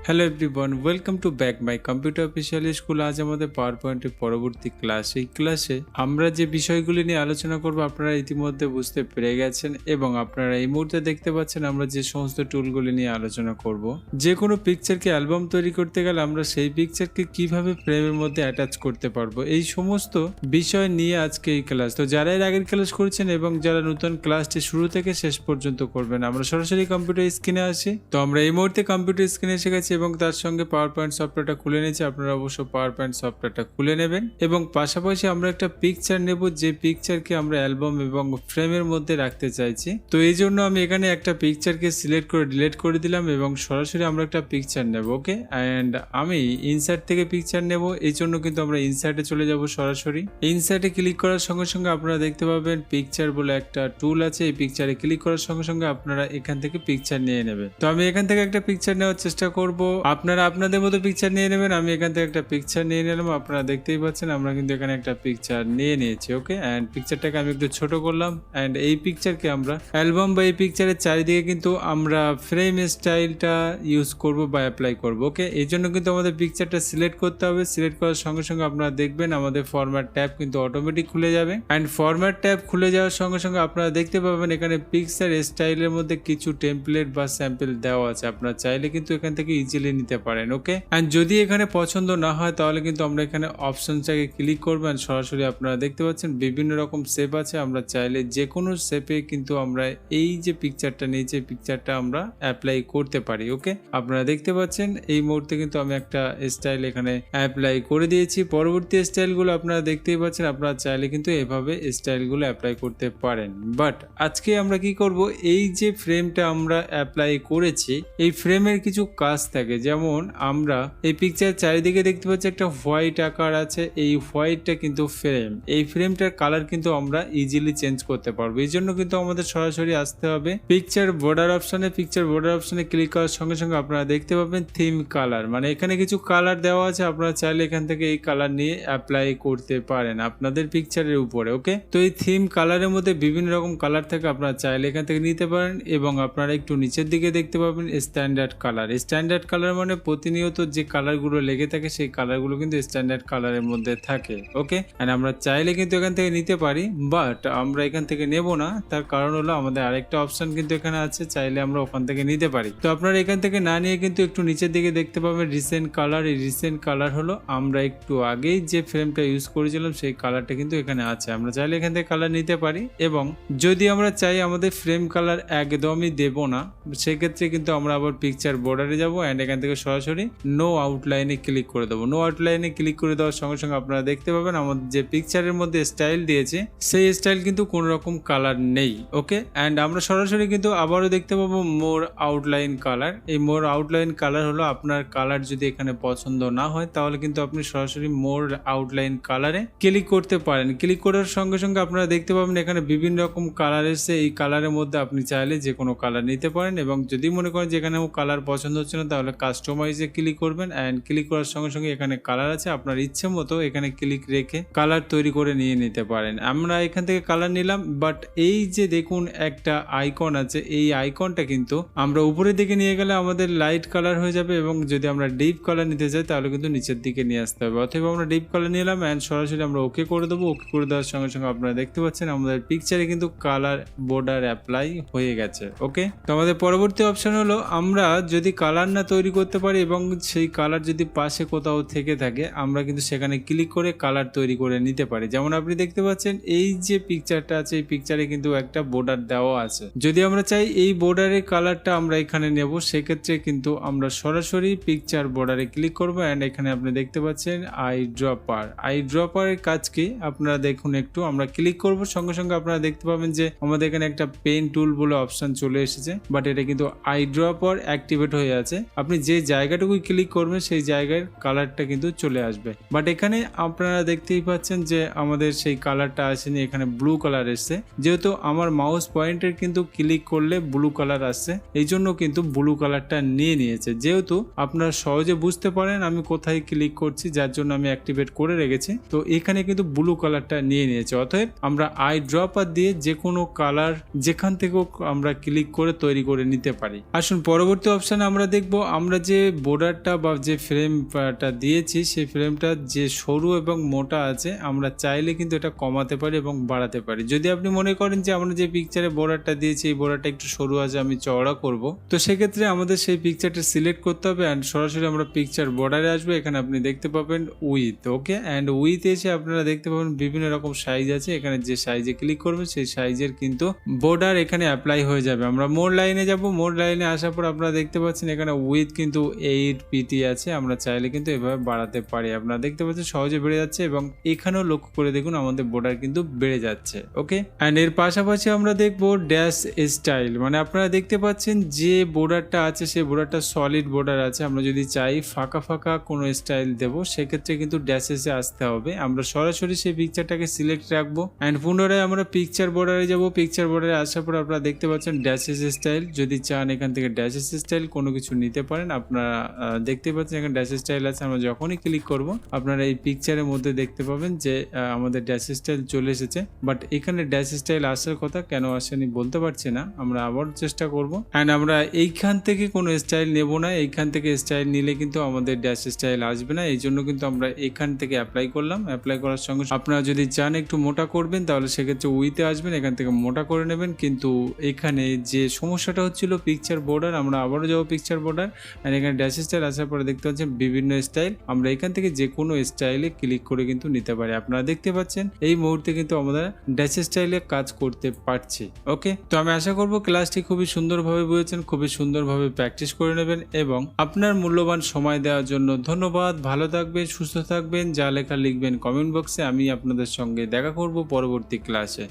Hello everyone, welcome to back my computer official school. আজ আমাদের পাওয়ার পয়েন্টের পরবর্তী ক্লাস। এই ক্লাসে আমরা যে বিষয়গুলি নিয়ে আলোচনা করব আপনারা ইতিমধ্যে বুঝতে পেরে গেছেন এবং আপনারা এই মুহূর্তে দেখতে পাচ্ছেন আমরা যে সমস্ত টুলগুলি নিয়ে আলোচনা করব। যে কোনো পিকচারকে অ্যালবাম তৈরি করতে গেলে আমরা সেই পিকচারকে কিভাবে ফ্রেমের মধ্যে অ্যাটাচ করতে পারবো, এই সমস্ত বিষয় নিয়ে আজকে এই ক্লাস। তো যারা এর আগের ক্লাস করেছেন এবং যারা নতুন ক্লাসটি শুরু থেকে শেষ পর্যন্ত করবেন, আমরা সরাসরি কম্পিউটার স্ক্রিনে আসি। তো আমরা এই মুহূর্তে কম্পিউটার স্ক্রিনে এসে গেছি এবং তার সঙ্গে পাওয়ার পয়েন্ট সফটওয়্যারটা খুলে নিয়েছি। আপনারা অবশ্য পাওয়ার পয়েন্ট সফটওয়্যারটা খুলে নেবেন এবং পাশাপাশি আমরা একটা পিকচার নেব, যে পিকচারকে আমরা অ্যালবাম এবং ফ্রেমের মধ্যে রাখতে চাইছি। তো এই জন্য আমি এখানে একটা পিকচারকে সিলেক্ট করে ডিলিট করে দিলাম এবং সরাসরি আমরা একটা পিকচার নেব। ওকে, অ্যান্ড আমি ইনসার্ট থেকে পিকচার নেব। এই জন্য কিন্তু আমরা ইনসার্টে চলে যাব। সরাসরি ইনসার্টে ক্লিক করার সঙ্গে সঙ্গে আপনারা দেখতে পাবেন পিকচার বলে একটা টুল আছে। এই পিকচারে ক্লিক করার সঙ্গে সঙ্গে আপনারা এখান থেকে পিকচার নিয়ে নেবেন। তো আমি এখান থেকে একটা পিকচার নেওয়ার চেষ্টা করব, আপনারা আপনাদের মতো পিকচার নিয়ে নেবেন। আমি এখান থেকে একটা পিকচার নিয়ে নিলাম। আপনারা দেখতেই পাচ্ছেন আমরা কিন্তু এখানে একটা পিকচার নিয়ে নিয়েছি। ওকে, অ্যান্ড পিকচারটাকে আমি একটু ছোট করলাম অ্যান্ড এই পিকচারকে আমরা অ্যালবাম বা এই পিকচারের চারিদিকে কিন্তু আমরা ফ্রেম স্টাইলটা ইউজ করব বা অ্যাপ্লাই করব। ওকে, এই জন্য কিন্তু আমাদের পিকচারটা সিলেক্ট করতে হবে। সিলেক্ট করার সঙ্গে সঙ্গে আপনারা দেখবেন আমাদের ফরম্যাট ট্যাব কিন্তু অটোমেটিক খুলে যাবে অ্যান্ড ফরম্যাট ট্যাব খুলে যাওয়ার সঙ্গে সঙ্গে আপনারা দেখতে পাবেন এখানে পিকচার স্টাইলের মধ্যে কিছু টেমপ্লেট বা স্যাম্পল দেওয়া আছে। আপনারা চাইলে কিন্তু এখান থেকে ইজিলি নিতে পারেন। ওকে, এন্ড যদি এখানে পছন্দ না হয় তাহলে কিন্তু আমরা এখানে অপশনটাকে ক্লিক করবেন। সরাসরি আপনারা দেখতে পাচ্ছেন বিভিন্ন রকম শেপ আছে। আমরা চাইলে যে কোনো শেপে কিন্তু আমরা এই যে পিকচারটা নিয়েছি পিকচারটা আমরা অ্যাপ্লাই করতে পারি। ওকে, আপনারা দেখতে পাচ্ছেন এই মুহূর্তে কিন্তু আমি একটা স্টাইল এখানে অ্যাপ্লাই করে দিয়েছি। পরবর্তী স্টাইলগুলো আপনারা দেখতেই পাচ্ছেন। আপনারা চাইলে কিন্তু এভাবে স্টাইলগুলো অ্যাপ্লাই করতে পারেন। বাট আজকে আমরা কি করব, এই যে ফ্রেমটা আমরা অ্যাপ্লাই করেছি এই ফ্রেমের কিছু কাজ থাকে। যেমন আমরা এই পিকচার চারিদিকে দেখতে পাচ্ছি একটা হোয়াইট আকার আছে। এই হোয়াইটটা কিন্তু ফ্রেম, এই ফ্রেমটার কালার কিন্তু আমরা ইজিলি চেঞ্জ করতে পারবো। এই জন্য কিন্তু আমাদের সরাসরি আসতে হবে পিকচার বর্ডার অপশনে। পিকচার বর্ডার অপশনে ক্লিক করার সঙ্গে সঙ্গে আপনারা দেখতে পাবেন থিম কালার, মানে এখানে কিছু কালার দেওয়া আছে। আপনারা চাইলে এখান থেকে এই কালার নিয়ে অ্যাপ্লাই করতে পারেন আপনাদের পিকচারের উপরে। ওকে, তো এই থিম কালারের মধ্যে বিভিন্ন রকম কালার থাকে, আপনারা চাইলে এখান থেকে নিতে পারেন। এবং আপনারা একটু নিচের দিকে দেখতে পাবেন স্ট্যান্ডার্ড কালার। স্ট্যান্ডার্ড কালার মানে প্রতিনিয়ত যে কালারগুলো লেগে থাকে সেই কালারগুলো কিন্তু স্ট্যান্ডার্ড কালারের মধ্যে থাকে। ওকে, এন্ড আমরা চাইলে কিন্তু এখান থেকে নিতে পারি, বাট আমরা এখান থেকে নেব না। তার কারণ হলো আমাদের আরেকটা অপশন কিন্তু এখানে আছে, চাইলে আমরা ওখান থেকে নিতে পারি। তো আপনারা এখান থেকে না নিয়ে কিন্তু একটু নিচের দিকে দেখতে পাবেন রিসেন্ট কালার। এই রিসেন্ট কালার হলো আমরা একটু আগেই যে ফ্রেমটা ইউজ করেছিলাম সেই কালারটা কিন্তু এখানে আছে। আমরা চাইলে এখান থেকে কালার নিতে পারি এবং যদি আমরা চাই আমাদের ফ্রেম কালার একদমই দেব না, সেক্ষেত্রে কিন্তু আমরা আবার পিকচার বর্ডারে যাব অ্যান্ড এখান থেকে সরাসরি নো আউটলাইনে ক্লিক করে দেবো। নো আউটলাইনে ক্লিক করে দেওয়ার সঙ্গে সঙ্গে আপনারা দেখতে পাবেন আমাদের যে পিকচারের মধ্যে স্টাইল দিয়েছে সেই স্টাইল কিন্তু কোনো রকম কালার নেই। ওকে, অ্যান্ড আমরা সরাসরি কিন্তু আবারও দেখতে পাবো মোর আউটলাইন কালার। এই মোর আউটলাইন কালার হলো আপনার কালার যদি এখানে পছন্দ না হয় তাহলে কিন্তু আপনি সরাসরি মোর আউটলাইন কালারে ক্লিক করতে পারেন। ক্লিক করার সঙ্গে সঙ্গে আপনারা দেখতে পাবেন এখানে বিভিন্ন রকম কালার এসে। এই কালারের মধ্যে আপনি চাইলে যে কোনো কালার নিতে পারেন এবং যদি মনে করেন যে এখানে কালার পছন্দ হচ্ছে না তাহলে কাস্টমাইজে ক্লিক করবেন অ্যান্ড ক্লিক করার সঙ্গে সঙ্গে এখানে কালার আছে। আপনার ইচ্ছে মতো এখানে ক্লিক রেখে কালার তৈরি করে নিয়ে নিতে পারেন। আমরা এখান থেকে কালার নিলাম, বাট এই যে দেখুন একটা আইকন আছে, এই আইকনটা কিন্তু আমরা উপরের দিকে নিয়ে গেলে আমাদের লাইট কালার হয়ে যাবে এবং যদি আমরা ডিপ কালার নিতে চাই তাহলে কিন্তু নিচের দিকে নিয়ে আসতে হবে। অথবা আমরা ডিপ কালার নিলাম অ্যান্ড সরাসরি আমরা ওকে করে দেবো। ওকে করে দেওয়ার সঙ্গে সঙ্গে আপনারা দেখতে পাচ্ছেন আমাদের পিকচারে কিন্তু কালার বর্ডার অ্যাপ্লাই হয়ে গেছে। ওকে, তো আমাদের পরবর্তী অপশন হলো আমরা যদি কালার না তৈরি করতে পারি এবং সেই কালার যদি পাশে কোথাও থেকে থাকে আমরা কিন্তু সেখানে ক্লিক করে কালার তৈরি করে নিতে পারি। যেমন আপনি দেখতে পাচ্ছেন এই যে পিকচারটা আছে এই পিকচারে কিন্তু একটা বর্ডার দেওয়া আছে। যদি আমরা চাই এই বর্ডারের কালারটা আমরা এখানে নেব, সেক্ষেত্রে কিন্তু আমরা সরাসরি পিকচার বর্ডারে ক্লিক করবো অ্যান্ড এখানে আপনি দেখতে পাচ্ছেন আই ড্রপার। আই ড্রপারের কাজ কি আপনারা দেখুন একটু। আমরা ক্লিক করব সঙ্গে সঙ্গে আপনারা দেখতে পাবেন যে আমাদের এখানে একটা পেন টুল বলে অপশন চলে এসেছে, বাট এটা কিন্তু আই ড্রপার অ্যাক্টিভেট হয়ে আছে। আপনি যে জায়গাটুকুই ক্লিক করবেন সেই জায়গার কালারটা কিন্তু চলে আসবে, বাট এখানে আপনারা দেখতেই পাচ্ছেন যে আমাদের সেই কালারটা আসেনি, এখানে ব্লু কালার এসছে। যেহেতু আমার মাউস পয়েন্টের কিন্তু ক্লিক করলে ব্লু কালার আসছে, এই জন্য কিন্তু ব্লু কালারটা নিয়ে নিয়েছে। যেহেতু আপনারা সহজে বুঝতে পারেন আমি কোথায় ক্লিক করছি, যার জন্য আমি অ্যাক্টিভেট করে রেখেছি। তো এখানে কিন্তু ব্লু কালারটা নিয়ে নিয়েছে। অতএব আমরা আই ড্রপার দিয়ে যে কোনো কালার যেখান থেকেও আমরা ক্লিক করে তৈরি করে নিতে পারি। আসুন পরবর্তী অপশনে আমরা দেখবো আমরা যে বর্ডারটা বা যে ফ্রেমটা দিয়েছি সেই ফ্রেমটা যে সরু এবং মোটা আছে আমরা চাইলে কিন্তু এটা কমাতে পারি এবং বাড়াতে পারি। যদি আপনি মনে করেন যে আমরা যে পিকচারে বর্ডারটা দিয়েছি এই বর্ডারটা একটু সরু আছে, আমি চওড়া করব, তো সেক্ষেত্রে আমাদের সেই পিকচারটা সিলেক্ট করতে হবে অ্যান্ড সরাসরি আমরা পিকচার বর্ডারে আসবো। এখানে আপনি দেখতে পাবেন উইথ, ওকে, অ্যান্ড উইথ এসে আপনারা দেখতে পাবেন বিভিন্ন রকম সাইজ আছে। এখানে যে সাইজে ক্লিক করবেন সেই সাইজের কিন্তু বর্ডার এখানে অ্যাপ্লাই হয়ে যাবে। আমরা মোর লাইনে যাব, মোর লাইনে আসার পর আপনারা দেখতে পাচ্ছেন এখানে উইথ কিন্তু 8 পিটি আছে। আমরা চাইলে কিন্তু এভাবে বাড়াতে পারি। আপনারা দেখতে পাচ্ছেন সহজে বেড়ে যাচ্ছে এবং এখানেও লক্ষ্য করে দেখুন আমাদের বর্ডার কিন্তু বেড়ে যাচ্ছে, ওকে। অ্যান্ড এর পাশাপাশি আমরা দেখবো ড্যাশ স্টাইল, মানে আপনারা দেখতে পাচ্ছেন যে বর্ডারটা আছে সেই বর্ডারটা সলিড বর্ডার আছে। আমরা যদি চাই ফাঁকা ফাঁকা কোনো স্টাইল দেবো সেক্ষেত্রে কিন্তু ড্যাশেসে আসতে হবে। আমরা সরাসরি সেই পিকচারটাকে সিলেক্ট রাখবো অ্যান্ড পুনরায় আমরা পিকচার বর্ডারে যাব। পিকচার বর্ডারে আসার পর আপনারা দেখতে পাচ্ছেন ড্যাশেস স্টাইল। যদি চান এখান থেকে ড্যাশেস স্টাইল কোনো কিছু নিতে পারেন। আপনারা দেখতে পাচ্ছেন এখানে ড্যাশ স্টাইল আছে। আমরা যখনই ক্লিক করব আপনারা এই পিকচারের মধ্যে দেখতে পাবেন যে আমাদের ড্যাশ স্টাইল চলে এসেছে, বাট এখানে ড্যাশ স্টাইল আসার কথা কেন আসেনি বলতে পারছি না। আমরা আবার চেষ্টা করব অ্যান্ড আমরা এইখান থেকে কোনো স্টাইল নেব না। এইখান থেকে স্টাইল নিলে কিন্তু আমাদের ড্যাশ স্টাইল আসবে না, এই জন্য কিন্তু আমরা এখান থেকে অ্যাপ্লাই করলাম। অ্যাপ্লাই করার সঙ্গে আপনারা যদি চান একটু মোটা করবেন তাহলে সেক্ষেত্রে উইতে আসবেন, এখান থেকে মোটা করে নেবেন। কিন্তু এখানে যে সমস্যাটা হচ্ছিল পিকচার বর্ডার, আমরা আবারও যাবো পিকচার বর্ডার অ্যান্ড এখানে ড্যাশ স্টাইল আসার পরে দেখতে পাচ্ছেন বিভিন্ন স্টাইল। আমরা এখান থেকে যে কোনো স্টাইলে ক্লিক করে কিন্তু নিতে পারি। আপনারা দেখতে পাচ্ছেন এই মুহূর্তে কিন্তু আমরা ড্যাশ স্টাইলে কাজ করতে পারছি, ওকে। তো আমি আশা করব ক্লাসটি খুবই সুন্দরভাবে বুঝেছেন, খুবই সুন্দরভাবে প্র্যাকটিস করে নেবেন এবং আপনার মূল্যবান সময় দেওয়ার জন্য ধন্যবাদ। ভালো থাকবেন, সুস্থ থাকবেন, যা লেখা লিখবেন কমেন্ট বক্সে। আমি আপনাদের সঙ্গে দেখা করব পরবর্তী ক্লাসে।